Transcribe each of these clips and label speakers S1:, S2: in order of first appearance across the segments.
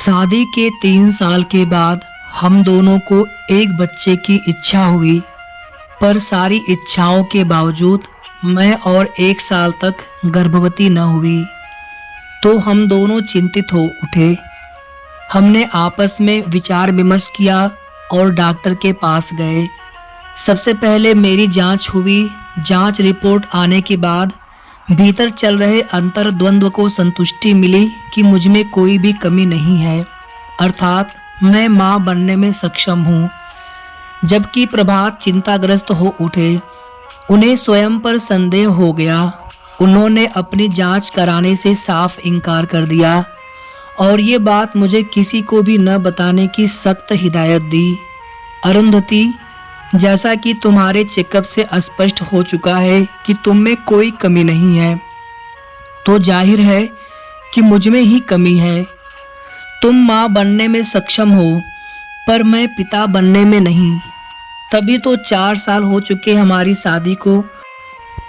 S1: शादी के 3 साल के बाद हम दोनों को एक बच्चे की इच्छा हुई, पर सारी इच्छाओं के बावजूद मैं और 1 साल तक गर्भवती न हुई। तो हम दोनों चिंतित हो उठे। हमने आपस में विचार विमर्श किया और डॉक्टर के पास गए। सबसे पहले मेरी जांच हुई। जांच रिपोर्ट आने के बाद भीतर चल रहे अंतर्द्वंद्व को संतुष्टि मिली कि मुझमें कोई भी कमी नहीं है, अर्थात मैं मां बनने में सक्षम हूँ। जबकि प्रभात चिंताग्रस्त हो उठे। उन्हें स्वयं पर संदेह हो गया। उन्होंने अपनी जांच कराने से साफ इनकार कर दिया और ये बात मुझे किसी को भी न बताने की सख्त हिदायत दी। अरुंधति, जैसा कि तुम्हारे चेकअप से स्पष्ट हो चुका है कि तुम में कोई कमी नहीं है, तो जाहिर है कि मुझ में ही कमी है। तुम मां बनने में सक्षम हो, पर मैं पिता बनने में नहीं। तभी तो 4 साल हो चुके हमारी शादी को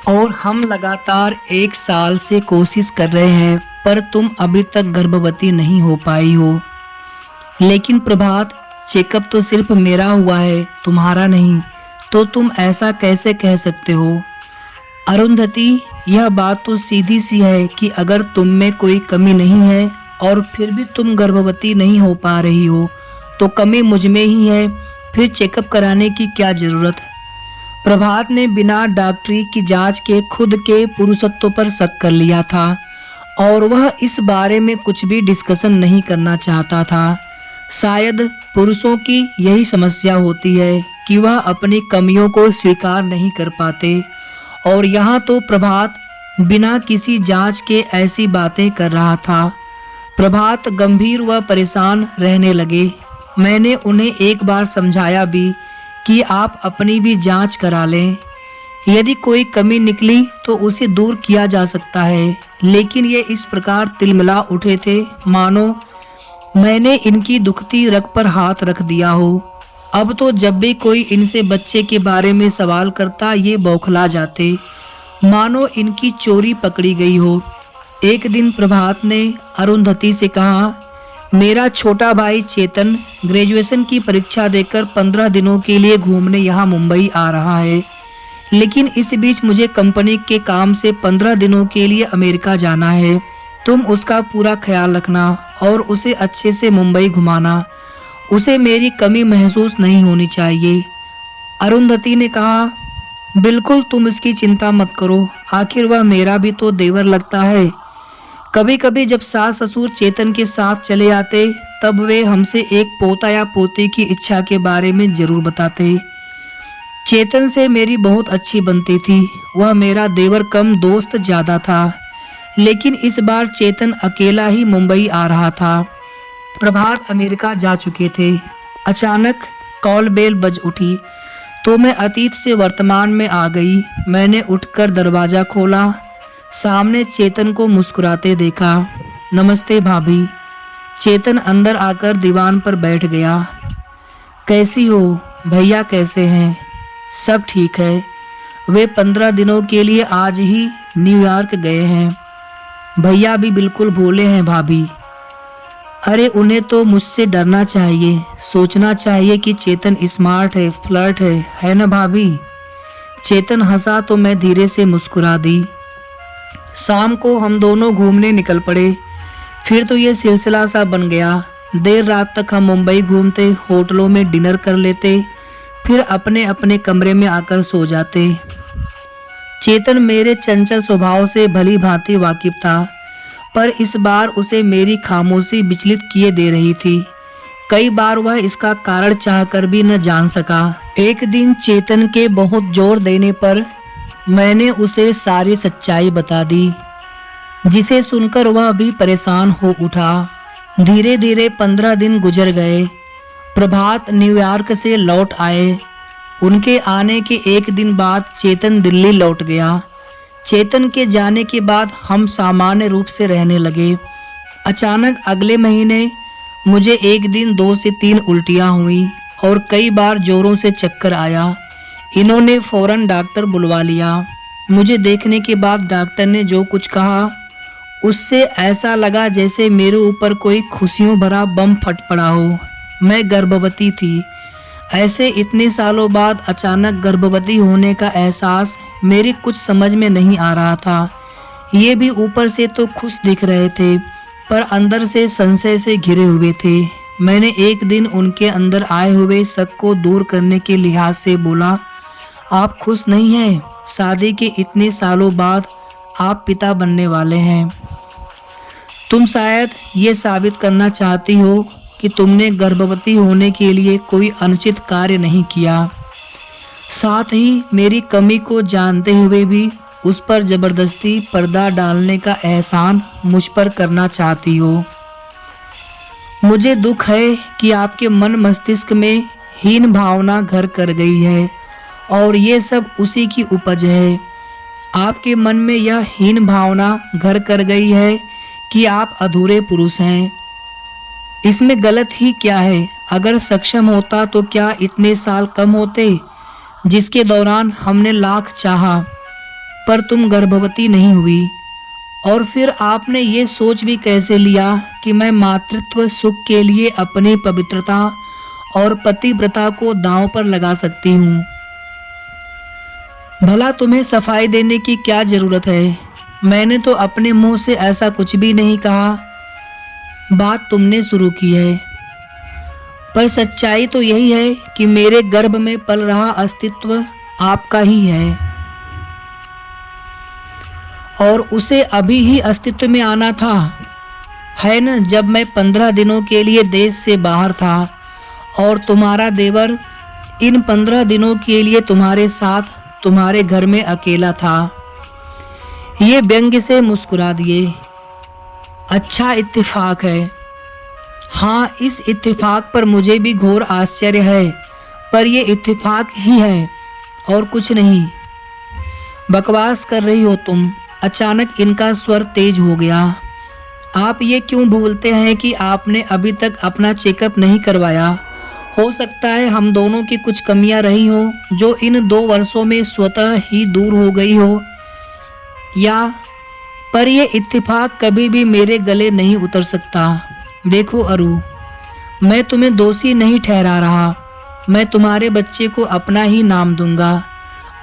S1: और हम लगातार 1 साल से कोशिश कर रहे हैं, पर तुम अभी तक गर्भवती नहीं हो पाई हो। लेकिन प्रभात, चेकअप तो सिर्फ मेरा हुआ है, तुम्हारा नहीं, तो तुम ऐसा कैसे कह सकते हो? अरुंधति, यह बात तो सीधी सी है कि अगर तुम में कोई कमी नहीं है और फिर भी तुम गर्भवती नहीं हो पा रही हो, तो कमी मुझ में ही है। फिर चेकअप कराने की क्या जरूरत? प्रभात ने बिना डॉक्टरी की जांच के खुद के पुरुषत्व पर शक कर लिया था और वह इस बारे में कुछ भी डिस्कशन नहीं करना चाहता था। शायद पुरुषों की यही समस्या होती है कि वह अपनी कमियों को स्वीकार नहीं कर पाते, और यहाँ तो प्रभात बिना किसी जांच के ऐसी बातें कर रहा था। प्रभात गंभीर व परेशान रहने लगे। मैंने उन्हें एक बार समझाया भी कि आप अपनी भी जांच करा लें। यदि कोई कमी निकली तो उसे दूर किया जा सकता है, लेकिन ये इस प्रकार तिलमिला उठे थे मानो मैंने इनकी दुखती रग पर हाथ रख दिया हो। अब तो जब भी कोई इनसे बच्चे के बारे में सवाल करता, ये बौखला जाते, मानो इनकी चोरी पकड़ी गई हो। एक दिन प्रभात ने अरुंधति से कहा, मेरा छोटा भाई चेतन ग्रेजुएशन की परीक्षा देकर 15 दिनों के लिए घूमने यहाँ मुंबई आ रहा है, लेकिन इस बीच मुझे कंपनी के काम से 15 दिनों के लिए अमेरिका जाना है। तुम उसका पूरा ख्याल रखना और उसे अच्छे से मुंबई घुमाना। उसे मेरी कमी महसूस नहीं होनी चाहिए। अरुंधति ने कहा, बिल्कुल, तुम इसकी चिंता मत करो, आखिर वह मेरा भी तो देवर लगता है। कभी कभी जब सास ससुर चेतन के साथ चले आते, तब वे हमसे एक पोता या पोती की इच्छा के बारे में जरूर बताते। चेतन से मेरी बहुत अच्छी बनती थी। वह मेरा देवर कम, दोस्त ज्यादा था। लेकिन इस बार चेतन अकेला ही मुंबई आ रहा था। प्रभात अमेरिका जा चुके थे। अचानक कॉल बेल बज उठी तो मैं अतीत से वर्तमान में आ गई। मैंने उठकर दरवाज़ा खोला। सामने चेतन को मुस्कुराते देखा। नमस्ते भाभी। चेतन अंदर आकर दीवान पर बैठ गया। कैसी हो? भैया कैसे हैं? सब ठीक है। वे 15 दिनों के लिए आज ही न्यूयॉर्क गए हैं। भैया भी बिल्कुल भोले हैं भाभी। अरे, उन्हें तो मुझसे डरना चाहिए, सोचना चाहिए कि चेतन स्मार्ट है, फ्लर्ट है ना भाभी? चेतन हंसा तो मैं धीरे से मुस्कुरा दी। शाम को हम दोनों घूमने निकल पड़े। फिर तो ये सिलसिला सा बन गया। देर रात तक हम मुंबई घूमते, होटलों में डिनर कर लेते, फिर अपने अपने कमरे में आकर सो जाते। चेतन मेरे चंचल स्वभाव से भली भांति वाकिफ था, पर इस बार उसे मेरी खामोशी विचलित किए दे रही थी। कई बार वह इसका कारण चाहकर भी न जान सका। एक दिन चेतन के बहुत जोर देने पर मैंने उसे सारी सच्चाई बता दी, जिसे सुनकर वह भी परेशान हो उठा। धीरे धीरे 15 दिन गुजर गए। प्रभात न्यूयॉर्क से लौट आए। उनके आने के एक दिन बाद चेतन दिल्ली लौट गया। चेतन के जाने के बाद हम सामान्य रूप से रहने लगे। अचानक अगले महीने मुझे एक दिन 2 से 3 उल्टियाँ हुई और कई बार जोरों से चक्कर आया। इन्होंने फौरन डॉक्टर बुलवा लिया। मुझे देखने के बाद डॉक्टर ने जो कुछ कहा उससे ऐसा लगा जैसे मेरे ऊपर कोई खुशियों भरा बम फट पड़ा हो। मैं गर्भवती थी। ऐसे इतने सालों बाद अचानक गर्भवती होने का एहसास मेरी कुछ समझ में नहीं आ रहा था। ये भी ऊपर से तो खुश दिख रहे थे, पर अंदर से संशय से घिरे हुए थे। मैंने एक दिन उनके अंदर आए हुए शक को दूर करने के लिहाज से बोला, आप खुश नहीं हैं? शादी के इतने सालों बाद आप पिता बनने वाले हैं। तुम शायद ये साबित करना चाहती हो कि तुमने गर्भवती होने के लिए कोई अनुचित कार्य नहीं किया। साथ ही मेरी कमी को जानते हुए भी उस पर जबरदस्ती पर्दा डालने का एहसान मुझ पर करना चाहती हो। मुझे दुख है कि आपके मन मस्तिष्क में हीन भावना घर कर गई है और ये सब उसी की उपज है। आपके मन में यह हीन भावना घर कर गई है कि आप अधूरे पुरुष हैं। इसमें गलत ही क्या है? अगर सक्षम होता तो क्या इतने साल कम होते जिसके दौरान हमने लाख चाहा पर तुम गर्भवती नहीं हुई? और फिर आपने ये सोच भी कैसे लिया कि मैं मातृत्व सुख के लिए अपनी पवित्रता और पतिव्रता को दांव पर लगा सकती हूँ? भला तुम्हें सफाई देने की क्या जरूरत है? मैंने तो अपने मुंह से ऐसा कुछ भी नहीं कहा। बात तुमने शुरू की है, पर सच्चाई तो यही है कि मेरे गर्भ में पल रहा अस्तित्व आपका ही है और उसे अभी ही अस्तित्व में आना था, है न? जब मैं 15 दिनों के लिए देश से बाहर था और तुम्हारा देवर इन 15 दिनों के लिए तुम्हारे साथ तुम्हारे घर में अकेला था। ये व्यंग्य से मुस्कुरा दिए। अच्छा इत्तेफाक है। हाँ, इस इत्तेफाक पर मुझे भी घोर आश्चर्य है, पर यह इत्तेफाक ही है और कुछ नहीं। बकवास कर रही हो तुम। अचानक इनका स्वर तेज हो गया। आप ये क्यों भूलते हैं कि आपने अभी तक अपना चेकअप नहीं करवाया? हो सकता है हम दोनों की कुछ कमियां रही हो जो इन 2 वर्षों में स्वतः ही दूर हो गई हो, या पर यह इत्तेफाक कभी भी मेरे गले नहीं उतर सकता। देखो अरु, मैं तुम्हें दोषी नहीं ठहरा रहा। मैं तुम्हारे बच्चे को अपना ही नाम दूंगा।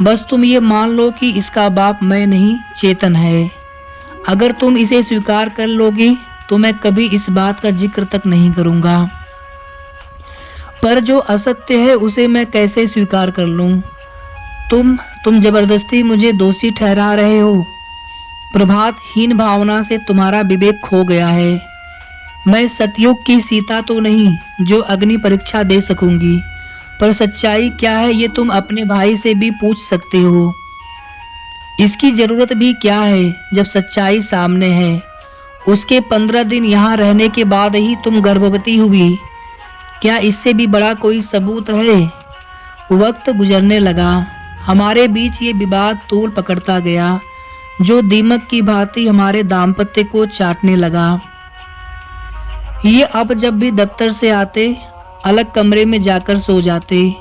S1: बस तुम ये मान लो कि इसका बाप मैं नहीं, चेतन है। अगर तुम इसे स्वीकार कर लोगी तो मैं कभी इस बात का जिक्र तक नहीं करूंगा। पर जो असत्य है उसे मैं कैसे स्वीकार कर लूं? तुम जबरदस्ती मुझे दोषी ठहरा रहे हो। प्रभातहीन भावना से तुम्हारा विवेक खो गया है। मैं सतयुग की सीता तो नहीं जो अग्नि परीक्षा दे सकूंगी, पर सच्चाई क्या है ये तुम अपने भाई से भी पूछ सकते हो। इसकी जरूरत भी क्या है जब सच्चाई सामने है। उसके 15 दिन यहाँ रहने के बाद ही तुम गर्भवती हुई। क्या इससे भी बड़ा कोई सबूत है? वक्त गुजरने लगा। हमारे बीच ये विवाद तूल पकड़ता गया, जो दीमक की भांति हमारे दाम्पत्य को चाटने लगा। ये अब जब भी दफ्तर से आते अलग कमरे में जाकर सो जाते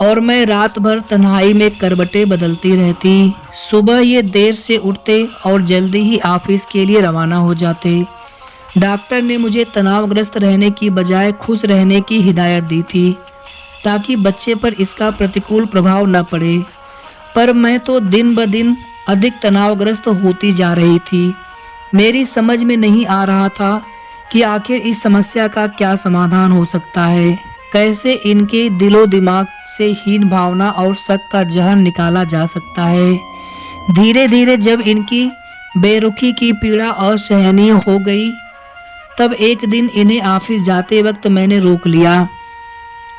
S1: और मैं रात भर तन्हाई में करवटें बदलती रहती। सुबह ये देर से उठते और जल्दी ही ऑफिस के लिए रवाना हो जाते। डॉक्टर ने मुझे तनावग्रस्त रहने की बजाय खुश रहने की हिदायत दी थी ताकि बच्चे पर इसका प्रतिकूल प्रभाव न पड़े, पर मैं तो दिन ब दिन अधिक तनावग्रस्त होती जा रही थी। मेरी समझ में नहीं आ रहा था कि आखिर इस समस्या का क्या समाधान हो सकता है। कैसे इनके दिलो दिमाग से हीन भावना और शक का जहर निकाला जा सकता है। धीरे धीरे जब इनकी बेरुखी की पीड़ा असहनीय हो गई, तब एक दिन इन्हें ऑफिस जाते वक्त मैंने रोक लिया।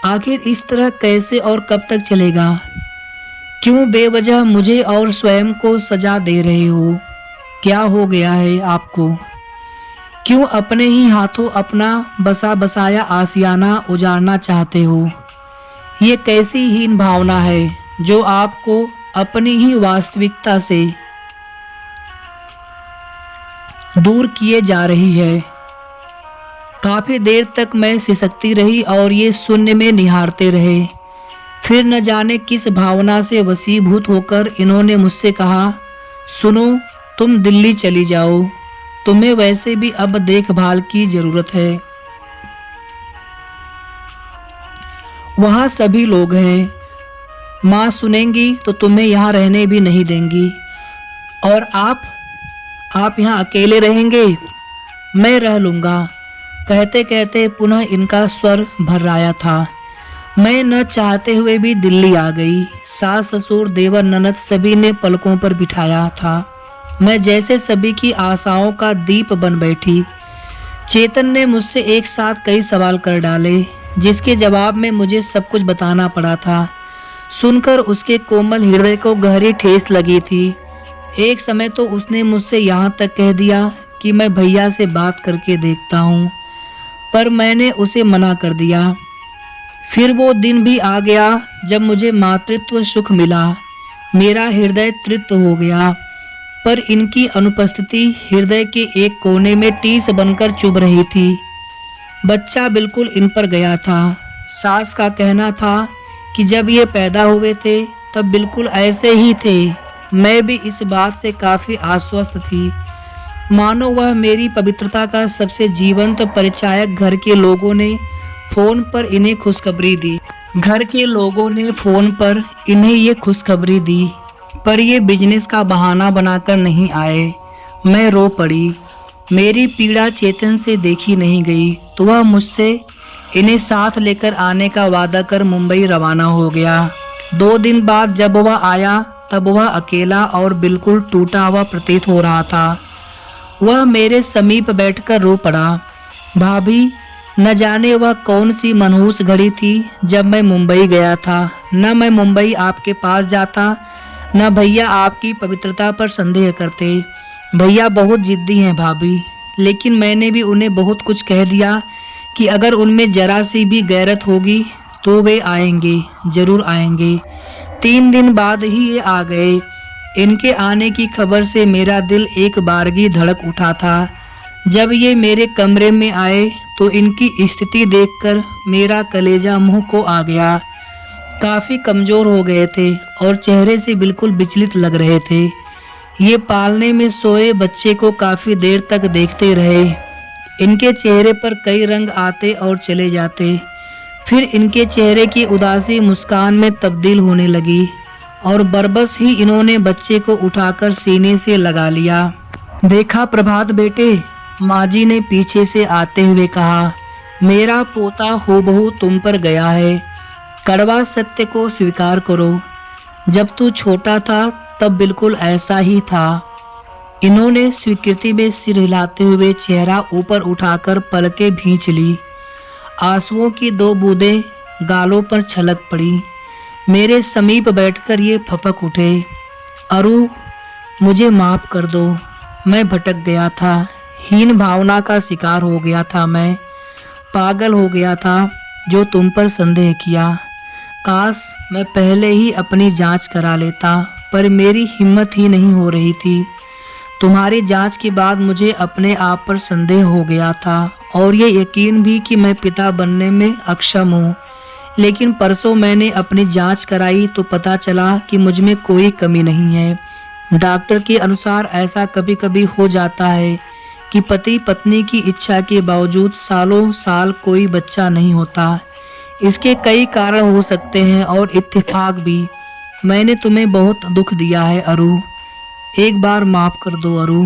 S1: आखिर इस तरह कैसे और कब तक चलेगा? क्यों बेवजह मुझे और स्वयं को सजा दे रहे हो? क्या हो गया है आपको? क्यों अपने ही हाथों अपना बसा बसाया आशियाना उजाड़ना चाहते हो? ये कैसी हीन भावना है जो आपको अपनी ही वास्तविकता से दूर किए जा रही है। काफी देर तक मैं सिसकती रही और ये शून्य में निहारते रहे। फिर न जाने किस भावना से वशीभूत होकर इन्होंने मुझसे कहा, सुनो, तुम दिल्ली चली जाओ। तुम्हें वैसे भी अब देखभाल की जरूरत है। वहाँ सभी लोग हैं, माँ सुनेंगी तो तुम्हें यहाँ रहने भी नहीं देंगी। और आप यहाँ अकेले रहेंगे? मैं रह लूँगा। कहते कहते पुनः इनका स्वर भर्राया था। मैं न चाहते हुए भी दिल्ली आ गई। सास ससुर देवर ननद सभी ने पलकों पर बिठाया था। मैं जैसे सभी की आशाओं का दीप बन बैठी। चेतन ने मुझसे एक साथ कई सवाल कर डाले, जिसके जवाब में मुझे सब कुछ बताना पड़ा था। सुनकर उसके कोमल हृदय को गहरी ठेस लगी थी। एक समय तो उसने मुझसे यहाँ तक कह दिया कि मैं भैया से बात करके देखता हूँ, पर मैंने उसे मना कर दिया। फिर वो दिन भी आ गया जब मुझे मातृत्व सुख मिला। मेरा हृदय तृप्त हो गया, पर इनकी अनुपस्थिति हृदय के एक कोने में टीस बनकर चुभ रही थी। बच्चा बिल्कुल इन पर गया था। सास का कहना था कि जब ये पैदा हुए थे तब बिल्कुल ऐसे ही थे। मैं भी इस बात से काफ़ी आश्वस्त थी, मानो वह मेरी पवित्रता का सबसे जीवंत परिचायक घर के लोगों ने फोन पर इन्हें खुशखबरी दी। घर के लोगों ने फोन पर इन्हें ये खुशखबरी दी, पर ये बिजनेस का बहाना बनाकर नहीं आए। मैं रो पड़ी। मेरी पीड़ा चेतन से देखी नहीं गई, तो वह मुझसे इन्हें साथ लेकर आने का वादा कर मुंबई रवाना हो गया। 2 दिन बाद जब वह आया तब वह अकेला और बिल्कुल टूटा हुआ प्रतीत हो रहा था। वह मेरे समीप बैठकर रो पड़ा। भाभी, न जाने वह कौन सी मनहूस घड़ी थी जब मैं मुंबई गया था। न मैं मुंबई आपके पास जाता, न भैया आपकी पवित्रता पर संदेह करते। भैया बहुत जिद्दी हैं भाभी, लेकिन मैंने भी उन्हें बहुत कुछ कह दिया कि अगर उनमें जरा सी भी गैरत होगी तो वे आएंगे, जरूर आएंगे। 3 दिन बाद ही ये आ गए। इनके आने की खबर से मेरा दिल एक बारगी धड़क उठा था। जब ये मेरे कमरे में आए तो इनकी स्थिति देखकर मेरा कलेजा मुंह को आ गया। काफ़ी कमज़ोर हो गए थे और चेहरे से बिल्कुल विचलित लग रहे थे। ये पालने में सोए बच्चे को काफ़ी देर तक देखते रहे। इनके चेहरे पर कई रंग आते और चले जाते, फिर इनके चेहरे की उदासी मुस्कान में तब्दील होने लगी और बरबस ही इन्होंने बच्चे को उठाकर सीने से लगा लिया। देखा प्रभात बेटे, माँ जी ने पीछे से आते हुए कहा, मेरा पोता हूबहू तुम पर गया है। कड़वा सत्य को स्वीकार करो, जब तू छोटा था तब बिल्कुल ऐसा ही था। इन्होंने स्वीकृति में सिर हिलाते हुए चेहरा ऊपर उठाकर पलकें भींच ली। आंसुओं की 2 बूंदें गालों पर छलक पड़ी। मेरे समीप बैठकर ये फपक उठे, अरु, मुझे माफ़ कर दो। मैं भटक गया था, हीन भावना का शिकार हो गया था। मैं पागल हो गया था जो तुम पर संदेह किया। काश मैं पहले ही अपनी जांच करा लेता, पर मेरी हिम्मत ही नहीं हो रही थी। तुम्हारी जांच के बाद मुझे अपने आप पर संदेह हो गया था और ये यकीन भी कि मैं पिता बनने में अक्षम हूँ। लेकिन परसों मैंने अपनी जांच कराई तो पता चला कि मुझ में कोई कमी नहीं है। डॉक्टर के अनुसार ऐसा कभी कभी हो जाता है कि पति पत्नी की इच्छा के बावजूद सालों साल कोई बच्चा नहीं होता। इसके कई कारण हो सकते हैं और इत्तेफाक भी। मैंने तुम्हें बहुत दुख दिया है अरु, एक बार माफ़ कर दो अरु।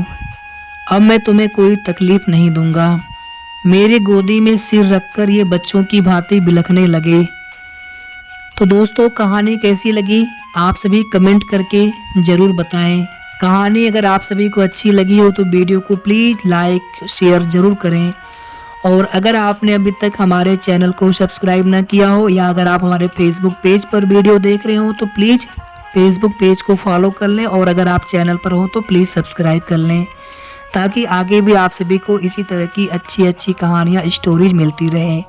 S1: अब मैं तुम्हें कोई तकलीफ नहीं दूंगा। मेरी गोदी में सिर रखकर ये बच्चों की भांति बिलखने लगे। तो दोस्तों, कहानी कैसी लगी आप सभी कमेंट करके ज़रूर बताएं। कहानी अगर आप सभी को अच्छी लगी हो तो वीडियो को प्लीज़ लाइक शेयर ज़रूर करें। और अगर आपने अभी तक हमारे चैनल को सब्सक्राइब ना किया हो या अगर आप हमारे फेसबुक पेज पर वीडियो देख रहे हो तो प्लीज़ फेसबुक पेज को फॉलो कर लें। और अगर आप चैनल पर हो तो प्लीज़ सब्सक्राइब कर लें, ताकि आगे भी आप सभी को इसी तरह की अच्छी अच्छी कहानियाँ स्टोरीज मिलती रहें।